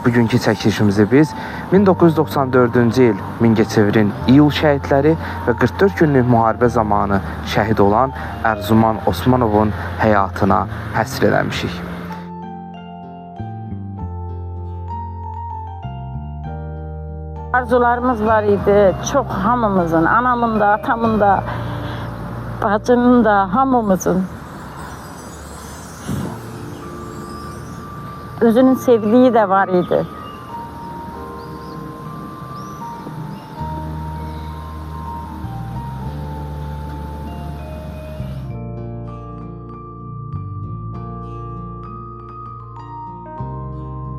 Bugünkü çəkilişimizi biz 1994-cü il Mingəçevirin iyul şəhidləri və 44 günlük müharibə zamanı şəhid olan Ərzuman Osmanovun həyatına həsr eləmişik. Arzularımız var idi. Çox hamımızın, anamın da, atamın da, bacımın da, hamımızın. Özünün sevdiği de var idi.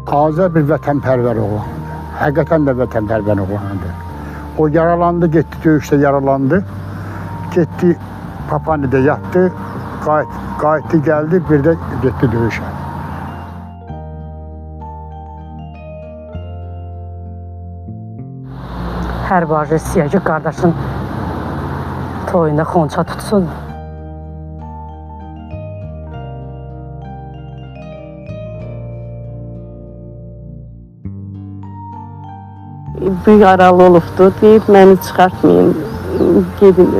Taze bir vətənpərvər oğlandı. Həqiqətən də vətənpərvər oğlandı. O yaralandı, getdi döyüşdə yaralandı. Getdi Papani'də yatdı, qayıtdı gəldi, bir də getdi döyüşə. Hər bacı istəyir ki, qardaşın toyunda xonça tutsun. Bir yaralı olubdu, deyib məni çıxartmayın, gedin.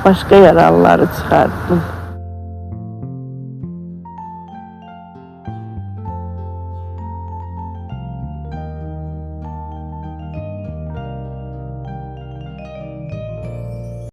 Başqa yaralıları çıxartdım.